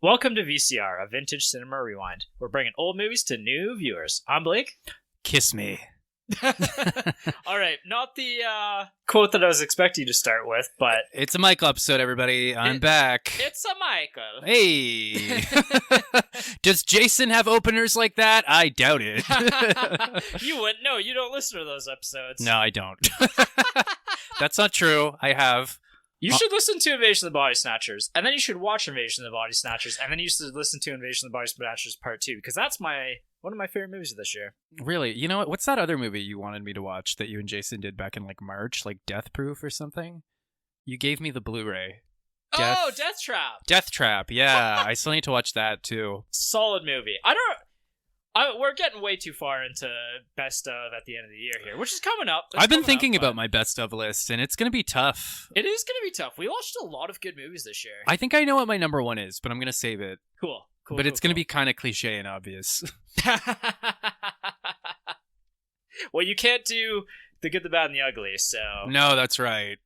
Welcome to VCR, a vintage cinema rewind. We're bringing old movies to new viewers. I'm Blake. Kiss me. All right, not the quote that I was expecting you to start with, but... It's a Michael episode, everybody. I'm back. It's a Michael. Hey! Does Jason have openers like that? I doubt it. You wouldn't know. You don't listen to those episodes. No, I don't. That's not true. I have. You should listen to Invasion of the Body Snatchers, and then you should watch Invasion of the Body Snatchers, and then you should listen to Invasion of the Body Snatchers Part 2, because that's one of my favorite movies of this year. Really? You know what? What's that other movie you wanted me to watch that you and Jason did back in March? Death Proof or something? You gave me the Blu-ray. Death Trap! Death Trap, yeah. I still need to watch that, too. Solid movie. We're getting way too far into best of at the end of the year here, which is coming up. I've been thinking about my best of list, and it's going to be tough. It is going to be tough. We watched a lot of good movies this year. I think I know what my number one is, but I'm going to save it. Cool. But it's going to be kind of cliche and obvious. Well, you can't do the good, the bad, and the ugly, so... No, that's right.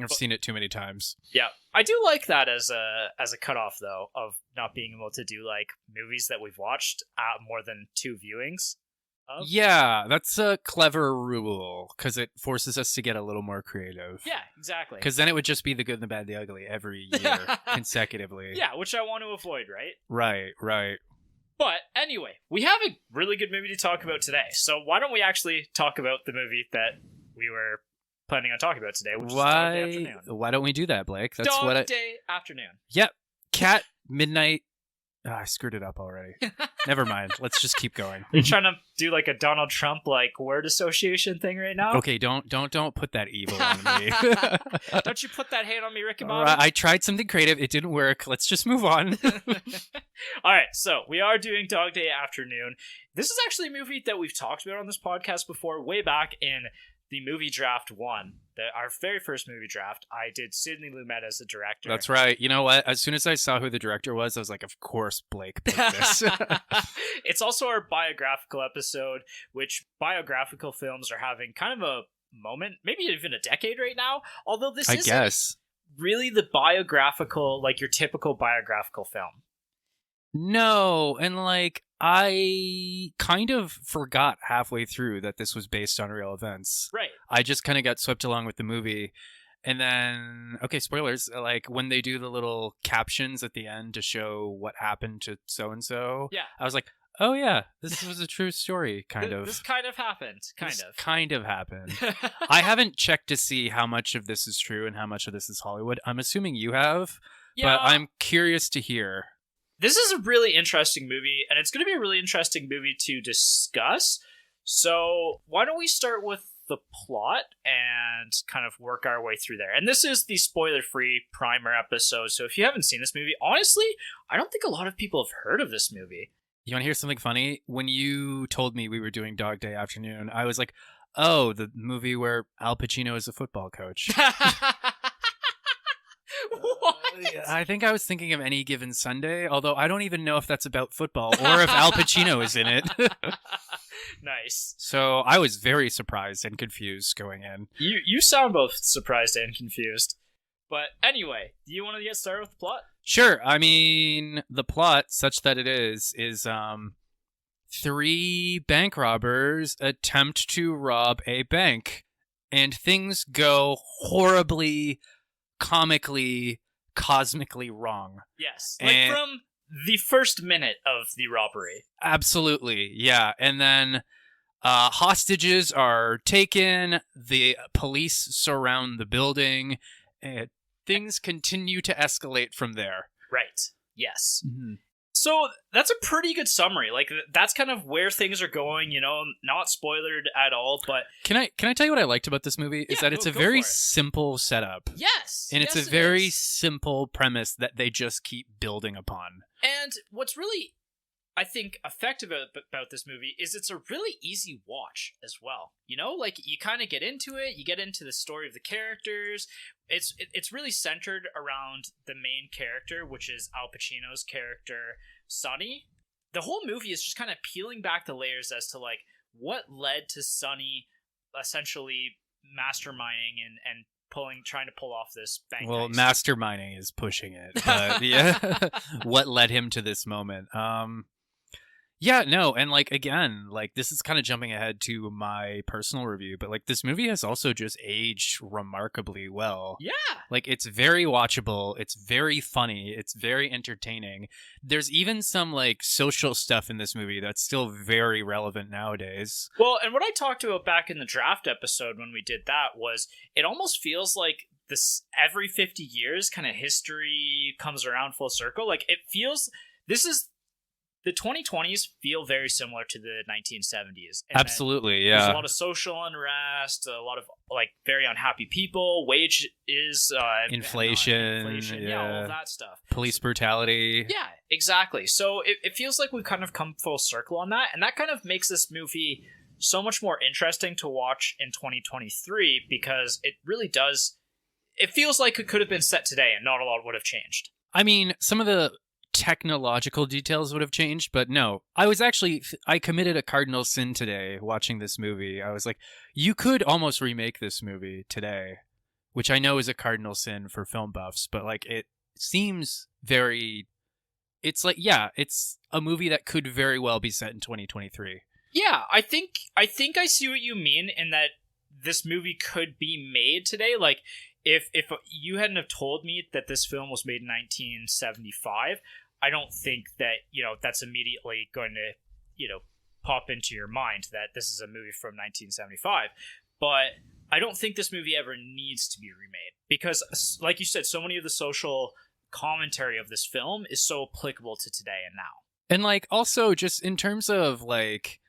I've seen it too many times. Yeah. I do like that as a cutoff, though, of not being able to do, movies that we've watched at more than 2 viewings of. Yeah, that's a clever rule, because it forces us to get a little more creative. Yeah, exactly. Because then it would just be the good, the bad, the ugly every year, consecutively. Yeah, which I want to avoid, right? Right. But anyway, we have a really good movie to talk about today, so why don't we actually talk about the movie that we were planning on talking about today, which is Dog Day Afternoon. Why don't we do that, Blake? That's Dog Day Afternoon. Yep. Cat Midnight. Oh, I screwed it up already. Never mind. Let's just keep going. You're trying to do a Donald Trump word association thing right now? Okay, don't put that evil on me. Don't you put that hate on me, Ricky Bobby? I tried something creative. It didn't work. Let's just move on. All right, so we are doing Dog Day Afternoon. This is actually a movie that we've talked about on this podcast before, way back in the movie draft 1, our very first movie draft. I did Sidney Lumet as the director. That's right. You know what? As soon as I saw who the director was, I was like, of course Blake picked this. It's also our biographical episode, which biographical films are having kind of a moment, maybe even a decade right now. Although this isn't really the biographical, your typical biographical film. No, and I kind of forgot halfway through that this was based on real events. Right. I just kind of got swept along with the movie. And then, okay, spoilers, when they do the little captions at the end to show what happened to so-and-so, yeah, I was like, oh yeah, this was a true story, kind of. This kind of happened, kind of happened. I haven't checked to see how much of this is true and how much of this is Hollywood. I'm assuming you have, but I'm curious to hear. This is a really interesting movie, and it's going to be a really interesting movie to discuss. So why don't we start with the plot and kind of work our way through there. And this is the spoiler-free primer episode, so if you haven't seen this movie, honestly, I don't think a lot of people have heard of this movie. You want to hear something funny? When you told me we were doing Dog Day Afternoon, I was like, oh, the movie where Al Pacino is a football coach. What? I think I was thinking of Any Given Sunday, although I don't even know if that's about football or if Al Pacino is in it. Nice. So I was very surprised and confused going in. You sound both surprised and confused. But anyway, do you want to get started with the plot? Sure. I mean, the plot, such that it is 3 bank robbers attempt to rob a bank, and things go horribly, comically, cosmically wrong. Yes. From the first minute of the robbery. Absolutely, yeah. And then hostages are taken, the police surround the building, and things continue to escalate from there. Right. Yes. Mm-hmm. So that's a pretty good summary. That's kind of where things are going, not spoilered at all, but... Can I tell you what I liked about this movie? Is that it's a very simple setup. Yes. And it's a very simple premise that they just keep building upon. And what's really, I think, effective about this movie is it's a really easy watch as well. You kind of get into it, you get into the story of the characters. It's really centered around the main character, which is Al Pacino's character, Sonny. The whole movie is just kind of peeling back the layers as to what led to Sonny essentially masterminding and trying to pull off this bank Well, heist. masterminding is pushing it, but yeah, what led him to this moment? Yeah, no, and like again, like this is kind of jumping ahead to my personal review, but like this movie has also just aged remarkably well. Yeah. Like it's very watchable, it's very funny, it's very entertaining. There's even some like social stuff in this movie that's still very relevant nowadays. Well, and what I talked about back in the draft episode when we did that was it almost feels like this every 50 years kind of history comes around full circle. Like it feels the 2020s feel very similar to the 1970s. And Absolutely, yeah. There's a lot of social unrest, a lot of like very unhappy people, wage is inflation, yeah, all of that stuff. Police brutality. Yeah, exactly. So it feels like we've kind of come full circle on that, and that kind of makes this movie so much more interesting to watch in 2023 because it really does. It feels like it could have been set today, and not a lot would have changed. I mean, some of the technological details would have changed, but no. I committed a cardinal sin today watching this movie. I was like, you could almost remake this movie today, which I know is a cardinal sin for film buffs, but like it seems very, it's like, yeah, it's a movie that could very well be set in 2023. Yeah, I think I see what you mean in that this movie could be made today. Like if you hadn't have told me that this film was made in 1975, I don't think that, that's immediately going to, pop into your mind that this is a movie from 1975. But I don't think this movie ever needs to be remade because, like you said, so many of the social commentary of this film is so applicable to today and now. And like also just in terms of like,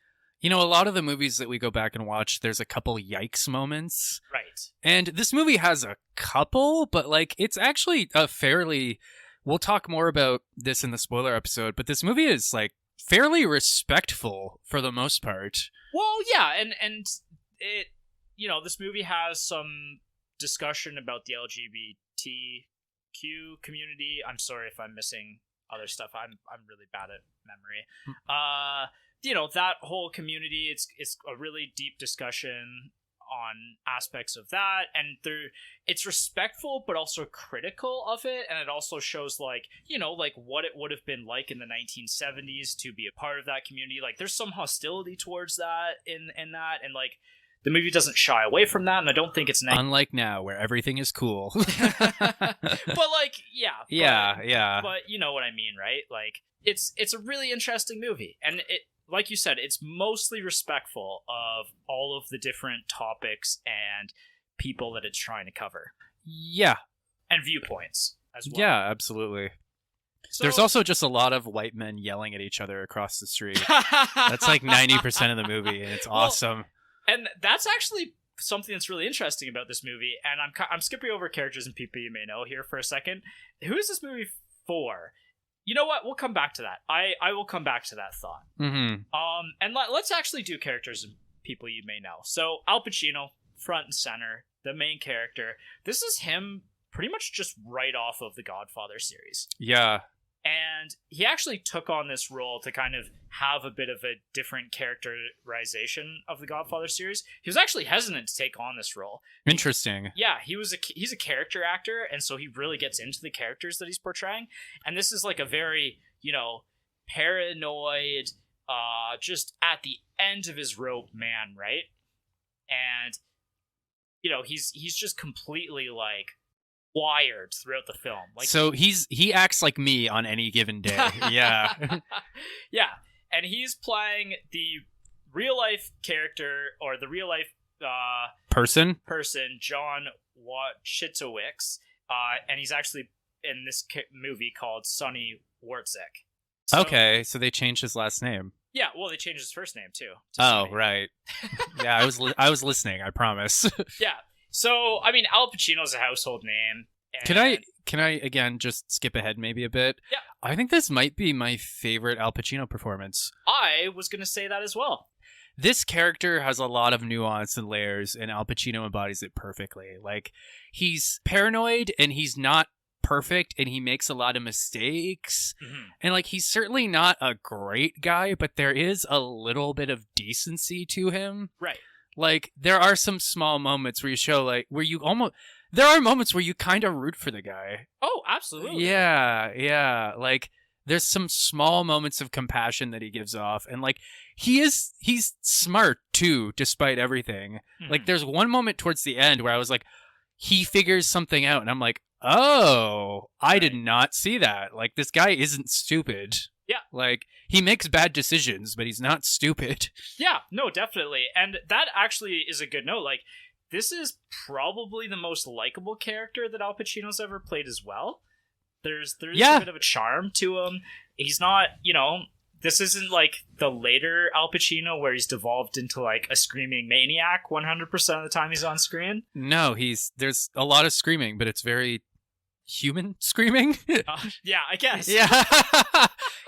a lot of the movies that we go back and watch, there's a couple yikes moments. Right. And this movie has a couple, but like it's actually a fairly... We'll talk more about this in the spoiler episode, but this movie is like fairly respectful for the most part. Well, yeah, and it, this movie has some discussion about the LGBTQ community. I'm sorry if I'm missing other stuff. I'm really bad at memory. That whole community. It's a really deep discussion on aspects of that, and it's respectful but also critical of it, and it also shows like what it would have been like in the 1970s to be a part of that community. Like there's some hostility towards that in that, and like the movie doesn't shy away from that, and I don't think it's unlike now where everything is cool. But like yeah but you know what I mean, right? Like it's a really interesting movie, and it, like you said, it's mostly respectful of all of the different topics and people that it's trying to cover. Yeah. And viewpoints as well. Yeah, absolutely. So, there's also just a lot of white men yelling at each other across the street. That's like 90% of the movie, and it's awesome. And that's actually something that's really interesting about this movie, and I'm skipping over characters and people you may know here for a second. Who is this movie for? You know what? We'll come back to that. I will come back to that thought. Mm-hmm. And let's actually do characters and people you may know. So Al Pacino, front and center, the main character. This is him pretty much just right off of the Godfather series. Yeah. And he actually took on this role to kind of have a bit of a different characterization of the Godfather series. He was actually hesitant to take on this role. Interesting. Yeah, he's a character actor, and so he really gets into the characters that he's portraying. And this is like a very, paranoid, just at the end of his rope man, right? And, he's just completely like wired throughout the film. Like, so he acts like me on any given day. Yeah. Yeah. And he's playing the real life character, or the real life person, John Wachitowicz, and he's actually in this movie called Sonny Wartzik. So, okay, so they changed his last name. Yeah, well, they changed his first name too. Oh, right. Yeah, I was listening. I promise. Yeah. So, I mean, Al Pacino's a household name. Can I again just skip ahead maybe a bit? Yeah. I think this might be my favorite Al Pacino performance. I was going to say that as well. This character has a lot of nuance and layers, and Al Pacino embodies it perfectly. Like, he's paranoid, and he's not perfect, and he makes a lot of mistakes. Mm-hmm. And, like, he's certainly not a great guy, but there is a little bit of decency to him. Right. Like, there are some small moments where you show, like, where you almost... there are moments where you kind of root for the guy. Oh, absolutely. Yeah. Like, there's some small moments of compassion that he gives off, and like he's smart too, despite everything. Like, there's one moment towards the end where I was like, he figures something out, and I'm like, oh, I did not see that. Like, this guy isn't stupid. Yeah. Like, he makes bad decisions, but he's not stupid. Yeah, no, definitely. And that actually is a good note. Like, this is probably the most likable character that Al Pacino's ever played as well. There's a bit of a charm to him. He's not, this isn't like the later Al Pacino where he's devolved into like a screaming maniac 100% of the time he's on screen. No, there's a lot of screaming, but it's very human screaming. Yeah, I guess. Yeah.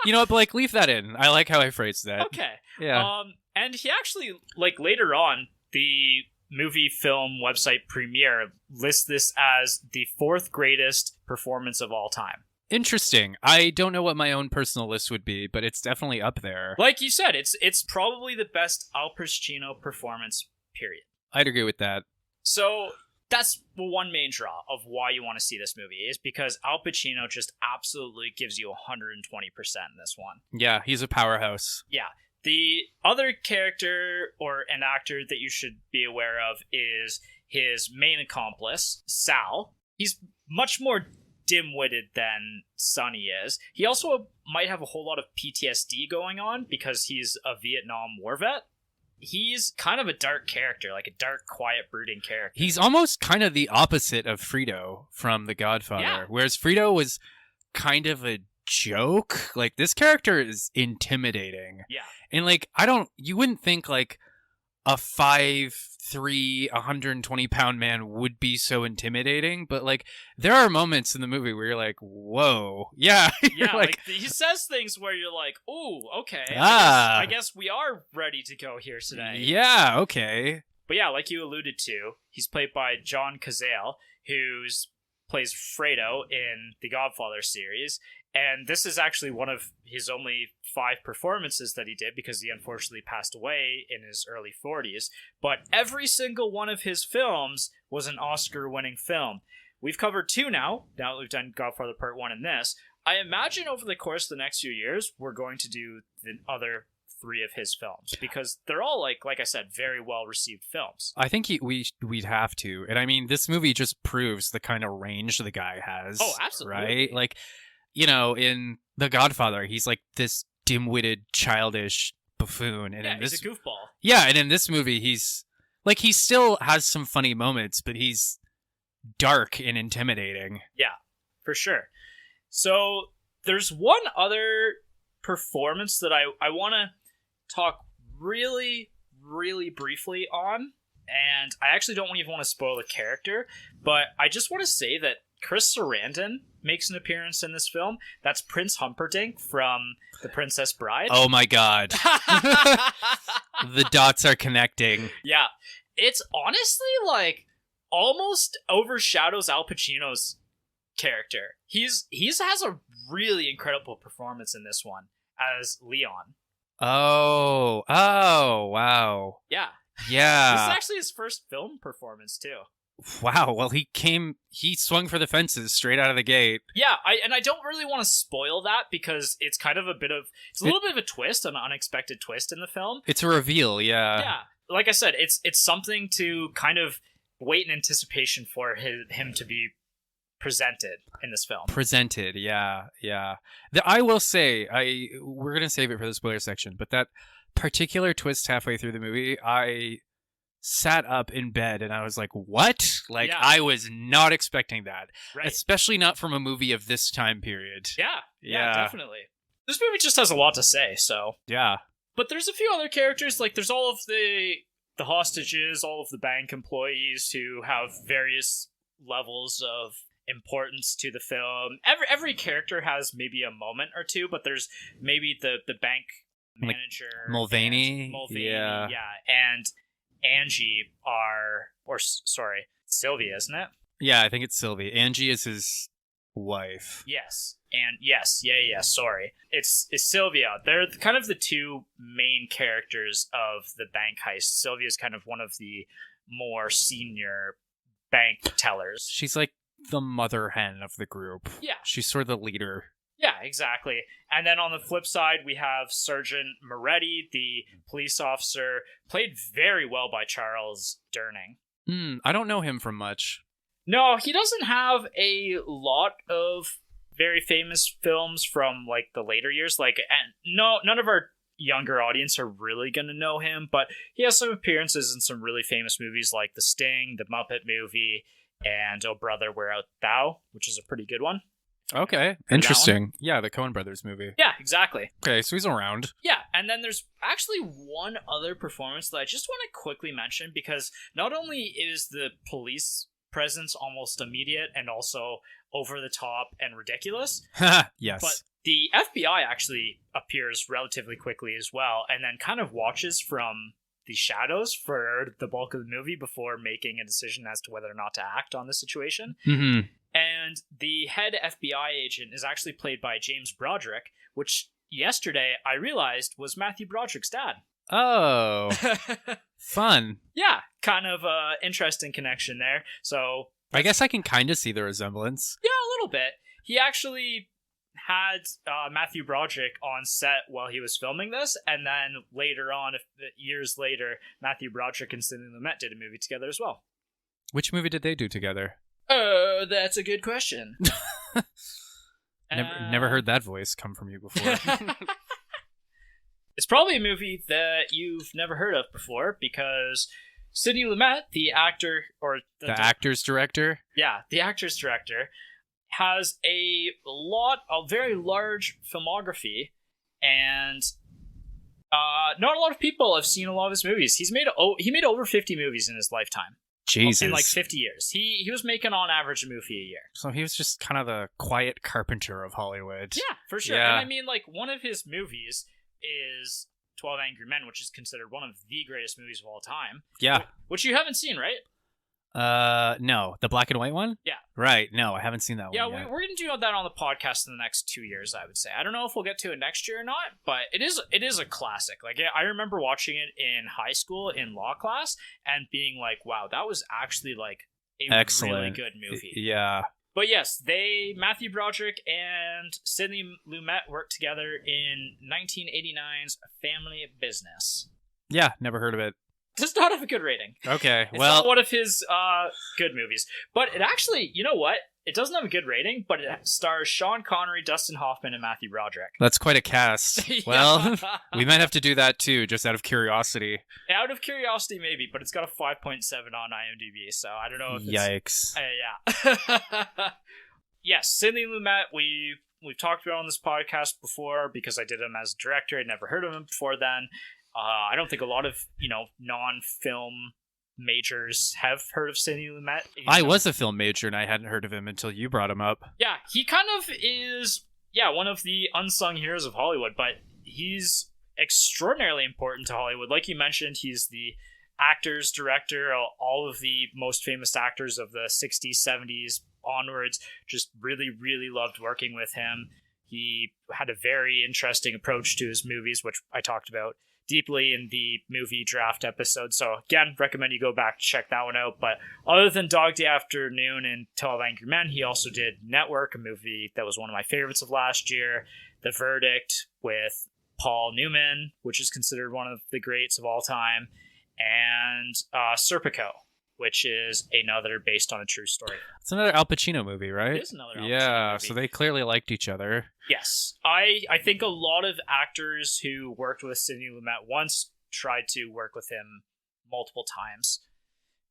You know what, Blake? Leave that in. I like how I phrased that. Okay. Yeah. And he actually, like, later on, the movie film website Premiere lists this as the 4th greatest performance of all time. Interesting. I don't know what my own personal list would be, but it's definitely up there. Like you said, it's probably the best Al Pacino performance, period. I'd agree with that. So that's one main draw of why you want to see this movie, is because Al Pacino just absolutely gives you 120% in this one. Yeah, he's a powerhouse. Yeah. The other character an actor that you should be aware of is his main accomplice, Sal. He's much more dim-witted than Sonny is. He also might have a whole lot of PTSD going on because he's a Vietnam War vet. He's kind of a dark character, like a dark, quiet, brooding character. He's almost kind of the opposite of Frito from The Godfather. Yeah. Whereas Frito was kind of a joke. Like, this character is intimidating. Yeah. And like, you wouldn't think like a 5'3", 120-pound man would be so intimidating, but like, there are moments in the movie where you're like, whoa. Yeah. Yeah, like he says things where you're like, ooh, okay. I guess we are ready to go here today. Yeah, okay. But yeah, like you alluded to, he's played by John Cazale, who plays Fredo in the Godfather series. And this is actually one of his only 5 performances that he did, because he unfortunately passed away in his early 40s. But every single one of his films was an Oscar-winning film. We've covered 2 now that we've done Godfather Part 1 and this. I imagine over the course of the next few years, we're going to do the other 3 of his films, because they're all, like I said, very well-received films. I think we'd have to. And I mean, this movie just proves the kind of range the guy has. Oh, absolutely. Right? Like, in The Godfather, he's like this dim-witted, childish buffoon. And yeah, he's a goofball. Yeah, and in this movie, he's like, he still has some funny moments, but he's dark and intimidating. Yeah, for sure. So there's one other performance that I want to talk really, really briefly on. And I actually don't even want to spoil the character, but I just want to say that Chris Sarandon makes an appearance in this film. That's Prince Humperdinck from The Princess Bride. Oh my god. The dots are connecting. Yeah. It's honestly like almost overshadows Al Pacino's character. He has a really incredible performance in this one as Leon. Oh, wow. Yeah. Yeah. This is actually his first film performance too. Wow. Well, he swung for the fences straight out of the gate. Yeah, I don't really want to spoil that, because it's kind of a little bit of a twist, an unexpected twist in the film. It's a reveal, yeah. Yeah. Like I said, it's something to kind of wait in anticipation for him to be presented in this film. Presented, yeah. I will say, we're going to save it for the spoiler section, but that particular twist halfway through the movie, I sat up in bed and I was like, what? Like, yeah. I was not expecting that. Right. Especially not from a movie of this time period. Yeah, definitely. This movie just has a lot to say, so. Yeah. But there's a few other characters, like there's all of the hostages, all of the bank employees who have various levels of importance to the film. Every character has maybe a moment or two, but there's maybe the bank manager. Like Mulvaney. Yeah. And Angie Sylvia, isn't it? Yeah, I think it's Sylvia. Angie is his wife. Yes. And yes, sorry. It's Sylvia. They're kind of the 2 main characters of the bank heist. Sylvia's kind of one of the more senior bank tellers. She's like the mother hen of the group. Yeah. She's sort of the leader. Yeah, exactly. And then on the flip side, we have Sergeant Moretti, the police officer, played very well by Charles Durning. I don't know him from much. No, he doesn't have a lot of very famous films from like the later years. Like, and no, none of our younger audience are really going to know him, but he has some appearances in some really famous movies like The Sting, The Muppet Movie, and Oh Brother, Where Art Thou, which is a pretty good one. Okay, interesting. Yeah, the Coen Brothers movie. Yeah, exactly. Okay, so he's around. Yeah, and then there's actually one other performance that I just want to quickly mention, because not only is the police presence almost immediate and also over the top and ridiculous, yes, but the FBI actually appears relatively quickly as well, and then kind of watches from the shadows for the bulk of the movie before making a decision as to whether or not to act on the situation. Mm-hmm. And the head FBI agent is actually played by James Broderick, which yesterday I realized was Matthew Broderick's dad. Oh, fun. Yeah, kind of interesting connection there. So I guess I can kind of see the resemblance. Yeah, a little bit. He actually had Matthew Broderick on set while he was filming this, and then later on, years later, Matthew Broderick and Sidney Lumet did a movie together as well. Which movie did they do together? That's a good question. Never heard that voice come from you before. It's probably a movie that you've never heard of before, because Sidney Lumet, the actor, or the actor's director? Yeah, the actor's director, has a very large filmography, and not a lot of people have seen a lot of his movies. He made over 50 movies in his lifetime. Jesus. In like 50 years. He was making on average a movie a year. So he was just kind of the quiet carpenter of Hollywood. Yeah, for sure. Yeah. And I mean, like, one of his movies is 12 Angry Men, which is considered one of the greatest movies of all time. Yeah. Which you haven't seen, right? No. The black and white one? Yeah. Right. No, I haven't seen that one yet. Yeah, we're going to do that on the podcast in the next 2 years, I would say. I don't know if we'll get to it next year or not, but it is a classic. Like, I remember watching it in high school in law class and being like, wow, that was actually like a excellent, really good movie. Yeah. But yes, Matthew Broderick and Sidney Lumet worked together in 1989's Family Business. Yeah, never heard of it. Does not have a good rating. Okay, it's not one of his good movies. But it actually, you know what? It doesn't have a good rating, but it stars Sean Connery, Dustin Hoffman, and Matthew Broderick. That's quite a cast. Yeah. Well, we might have to do that too, just out of curiosity. Out of curiosity, maybe, but it's got a 5.7 on IMDb, so I don't know if it's... Yikes. Yeah. Yes, Sidney Lumet, we've talked about on this podcast before because I did him as a director. I'd never heard of him before then. I don't think a lot of, non-film majors have heard of Sidney Lumet. I was a film major and I hadn't heard of him until you brought him up. Yeah, he kind of is, one of the unsung heroes of Hollywood, but he's extraordinarily important to Hollywood. Like you mentioned, he's the actors, director, all of the most famous actors of the 60s, 70s onwards just really, really loved working with him. He had a very interesting approach to his movies, which I talked about deeply in the movie draft episode. So again, recommend you go back to check that one out. But other than Dog Day Afternoon and 12 Angry Men, he also did Network, a movie that was one of my favorites of last year. The Verdict with Paul Newman, which is considered one of the greats of all time. And Serpico, which is another based on a true story. It's another Al Pacino movie, right? It is another Al Pacino movie. So they clearly liked each other. Yes. I think a lot of actors who worked with Sidney Lumet once tried to work with him multiple times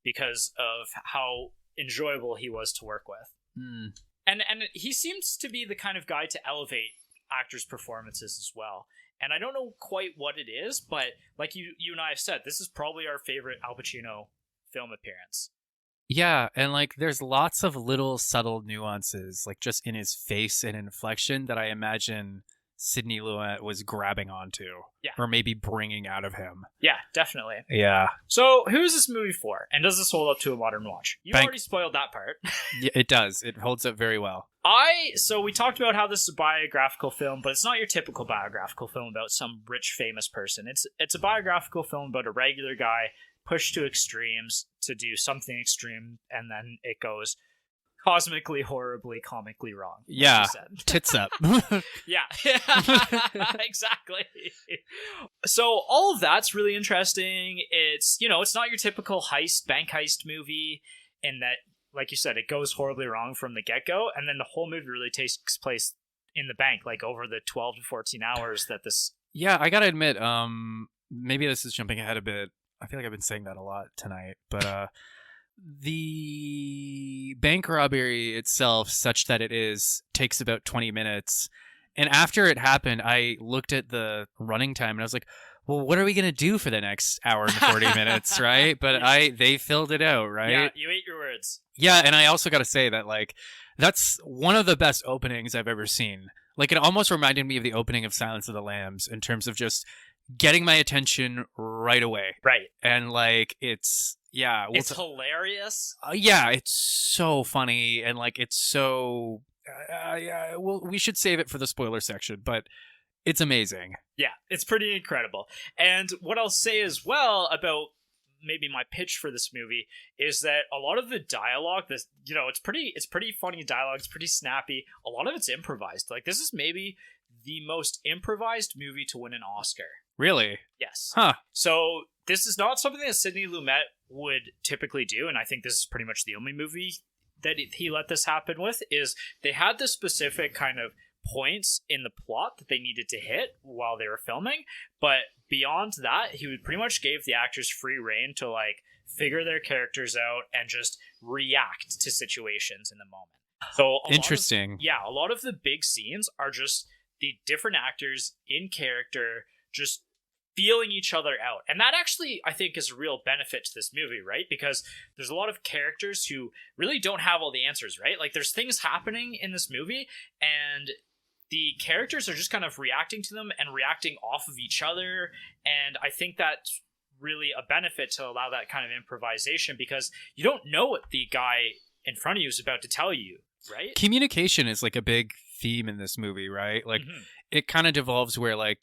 because of how enjoyable he was to work with. Mm. And he seems to be the kind of guy to elevate actors' performances as well. And I don't know quite what it is, but like you and I have said, this is probably our favorite Al Pacino film appearance. Yeah, and like there's lots of little subtle nuances, like just in his face and inflection that I imagine Sidney Lumet was grabbing onto. Yeah. Or maybe bringing out of him. Yeah, definitely. Yeah. So who is this movie for? And does this hold up to a modern watch? You already spoiled that part. Yeah, it does. It holds up very well. So we talked about how this is a biographical film, but it's not your typical biographical film about some rich famous person. It's a biographical film about a regular guy pushed to extremes to do something extreme, and then it goes cosmically, horribly, comically wrong. Yeah, tits up. Yeah, exactly. So all of that's really interesting. It's, it's not your typical bank heist movie in that, like you said, it goes horribly wrong from the get-go, and then the whole movie really takes place in the bank, like over the 12 to 14 hours that this... Yeah, I gotta admit, maybe this is jumping ahead a bit. I feel like I've been saying that a lot tonight, but the bank robbery itself, such that it takes about 20 minutes. And after it happened, I looked at the running time and I was like, well, what are we going to do for the next hour and 40 minutes, right? But they filled it out, right? Yeah, you ate your words. Yeah, and I also got to say that, like, that's one of the best openings I've ever seen. Like, it almost reminded me of the opening of Silence of the Lambs in terms of just getting my attention right away. Right. And, like, it's... Yeah, it's hilarious. Yeah, it's so funny, and like it's so. Well, we should save it for the spoiler section, but it's amazing. Yeah, it's pretty incredible. And what I'll say as well about maybe my pitch for this movie is that a lot of the dialogue, it's pretty funny dialogue. It's pretty snappy. A lot of it's improvised. Like, this is maybe the most improvised movie to win an Oscar. Really? Yes. Huh. So this is not something that Sidney Lumet would typically do, and I think this is pretty much the only movie that he let this happen with, is they had the specific kind of points in the plot that they needed to hit while they were filming, but beyond that, he would pretty much gave the actors free rein to, like, figure their characters out and just react to situations in the moment. So interesting. A lot of the big scenes are just the different actors in character just feeling each other out. And that actually, I think, is a real benefit to this movie, right? Because there's a lot of characters who really don't have all the answers, right? Like, there's things happening in this movie, and the characters are just kind of reacting to them and reacting off of each other. And I think that's really a benefit to allow that kind of improvisation, because you don't know what the guy in front of you is about to tell you, right? Communication is like a big theme in this movie, right? Like, it kind of devolves where, like,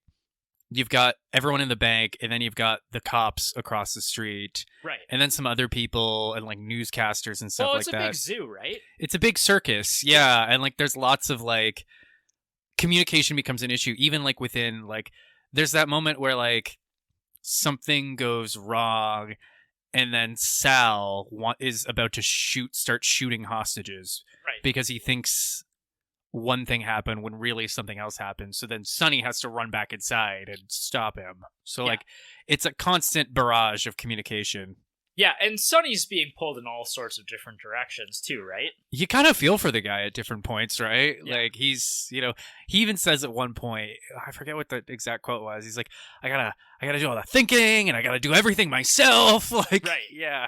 you've got everyone in the bank, and then you've got the cops across the street. Right. And then some other people and, like, newscasters and stuff like that. Well, it's a big zoo, right? It's a big circus, yeah. And, like, there's lots of, like, communication becomes an issue, even, like, within, like, there's that moment where, like, something goes wrong, and then Sal is about to start shooting hostages. Right. Because he thinks one thing happened when really something else happened. So then Sonny has to run back inside and stop him. So, like, it's a constant barrage of communication. Yeah, and Sonny's being pulled in all sorts of different directions too, right? You kind of feel for the guy at different points, right? Yeah. Like, he's, he even says at one point, I forget what the exact quote was. He's like, I gotta do all the thinking, and I gotta do everything myself. Like, right. Yeah.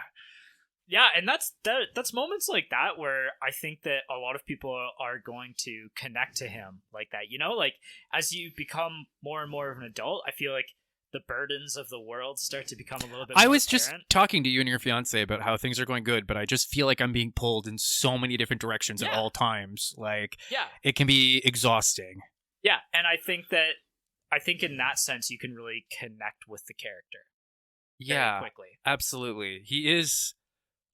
Yeah, and that's moments like that where I think that a lot of people are going to connect to him like that. Like, as you become more and more of an adult, I feel like the burdens of the world start to become a little bit more apparent. Just talking to you and your fiance about how things are going good, but I just feel like I'm being pulled in so many different directions at all times. Like, it can be exhausting. Yeah, and I think in that sense you can really connect with the character. Yeah, quickly. Absolutely. He is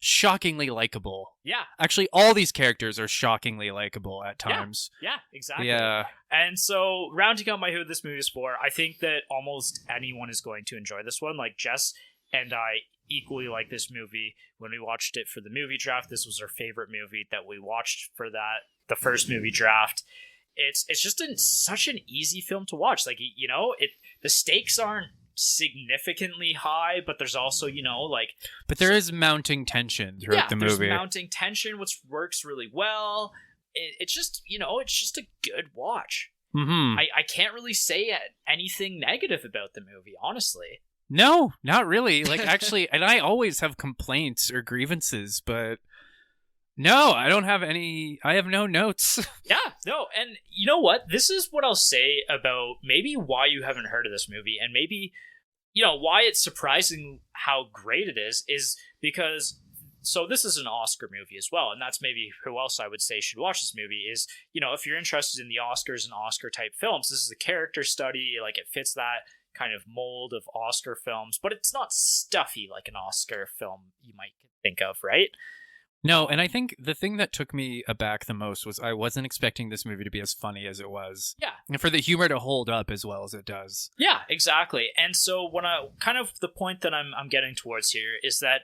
shockingly likable. Yeah. Actually, all these characters are shockingly likable at times. Yeah, exactly. Yeah. And so, rounding out my who this movie is for, I think that almost anyone is going to enjoy this one. Like, Jess and I equally like this movie. When we watched it for the movie draft, this was our favorite movie that we watched for the first movie draft. It's just such an easy film to watch. Like, the stakes aren't significantly high, but there's also, but there is mounting tension throughout the movie. There's mounting tension, which works really well. It's just, it's just a good watch. Mm-hmm. I can't really say anything negative about the movie, honestly. No, not really. Like, actually, and I always have complaints or grievances, but no, I don't have any. I have no notes. Yeah, no, and you know what? This is what I'll say about maybe why you haven't heard of this movie, and maybe, why it's surprising how great it is because, so this is an Oscar movie as well, and that's maybe who else I would say should watch this movie is, if you're interested in the Oscars and Oscar-type films, this is a character study, like, it fits that, kind of mold of Oscar films, but it's not stuffy like an Oscar film you might think of, right? No, and I think the thing that took me aback the most was I wasn't expecting this movie to be as funny as it was. Yeah. And for the humor to hold up as well as it does. Yeah, exactly. And so the point that I'm getting towards here is that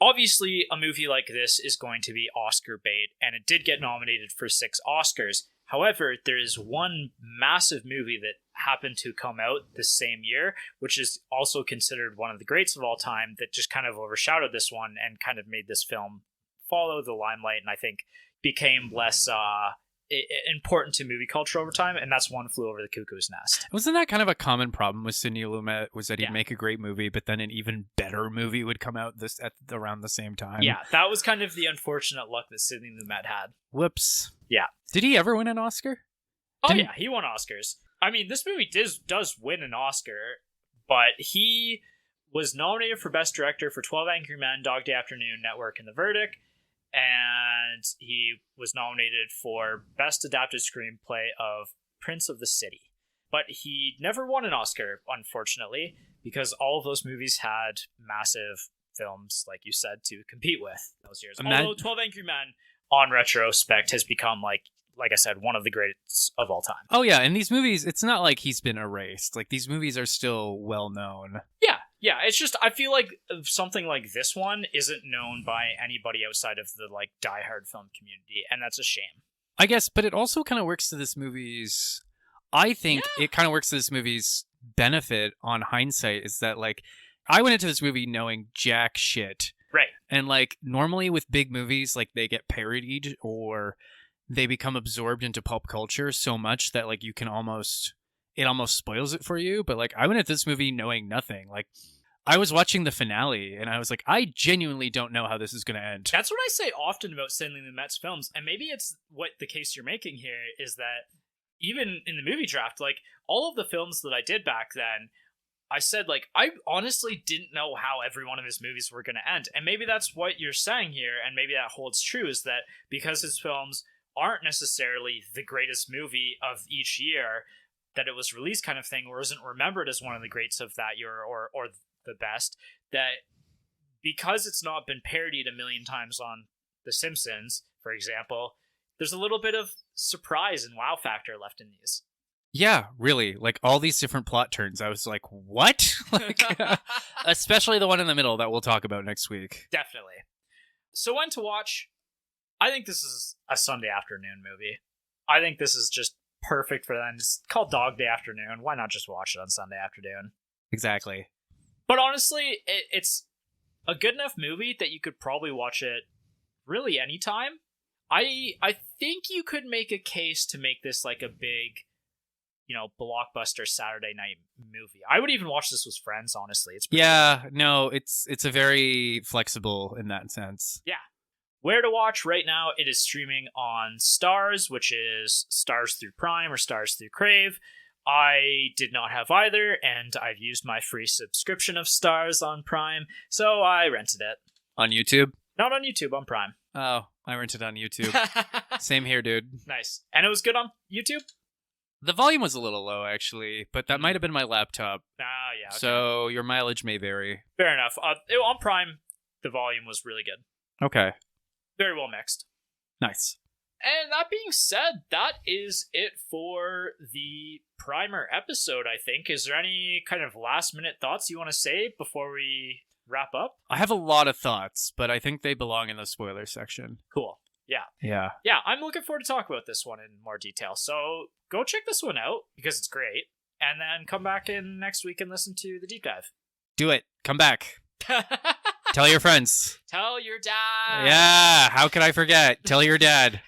obviously a movie like this is going to be Oscar bait, and it did get nominated for 6 Oscars. However, there is one massive movie that happened to come out this same year, which is also considered one of the greats of all time, that just kind of overshadowed this one and kind of made this film follow the limelight, and I think became less important to movie culture over time, and that's One Flew Over the Cuckoo's Nest. Wasn't that kind of a common problem with Sidney Lumet, was that he'd Yeah. make a great movie, but then an even better movie would come out around the same time? Yeah, that was kind of the unfortunate luck that Sidney Lumet had. Whoops. Yeah. Did he ever win an Oscar? Yeah, he won Oscars. I mean, this movie does win an Oscar, but he was nominated for Best Director for 12 Angry Men, Dog Day Afternoon, Network, and The Verdict, and he was nominated for Best Adapted Screenplay of Prince of the City. But he never won an Oscar, unfortunately, because all of those movies had massive films, like you said, to compete with those years. Although 12 Angry Men, on retrospect, has become, like I said, one of the greatest of all time. Oh, yeah, and these movies, it's not like he's been erased. Like, these movies are still well-known. Yeah, it's just, I feel like something like this one isn't known by anybody outside of the, like, diehard film community, and that's a shame. I guess, but it also kind of works to this movie's... I think it kind of works to this movie's benefit on hindsight, is that, like, I went into this movie knowing jack shit. Right. And, like, normally with big movies, like, they get parodied or they become absorbed into pop culture so much that, like, it almost spoils it for you. But, like, I went at this movie knowing nothing. Like, I was watching the finale and I was like, I genuinely don't know how this is going to end. That's what I say often about Sidney Lumet's films, and maybe it's what the case you're making here is that even in the movie draft, like, all of the films that I did back then, I said, like, I honestly didn't know how every one of his movies were going to end. And maybe that's what you're saying here, and maybe that holds true, is that because his films aren't necessarily the greatest movie of each year that it was released kind of thing, or isn't remembered as one of the greats of that year or the best, that because it's not been parodied a million times on The Simpsons, for example, there's a little bit of surprise and wow factor left in these. Yeah, really. Like, all these different plot turns, I was like, what? Like, especially the one in the middle that we'll talk about next week. Definitely. So when to watch? I think this is a Sunday afternoon movie. I think this is just perfect for them. It's called Dog Day Afternoon. Why not just watch it on Sunday afternoon? Exactly. But honestly, it's a good enough movie that you could probably watch it really anytime. I think you could make a case to make this like a big, blockbuster Saturday night movie. I would even watch this with friends, honestly. It's a very flexible in that sense. Yeah. Where to watch right now, it is streaming on Stars, which is Stars through Prime or Stars through Crave. I did not have either, and I've used my free subscription of Stars on Prime, so I rented it. On YouTube? Not on YouTube, on Prime. Oh, I rented on YouTube. Same here, dude. Nice. And it was good on YouTube? The volume was a little low, actually, but that might have been my laptop. Ah, yeah. Okay. So your mileage may vary. Fair enough. On Prime, the volume was really good. Okay. Very well mixed. Nice. And that being said, that is it for the Primer episode, I think. Is there any kind of last-minute thoughts you want to say before we wrap up? I have a lot of thoughts, but I think they belong in the spoiler section. Cool. Yeah. Yeah, I'm looking forward to talk about this one in more detail. So go check this one out, because it's great. And then come back in next week and listen to the deep dive. Do it. Come back. Tell your friends. Tell your dad. Yeah, how could I forget? Tell your dad.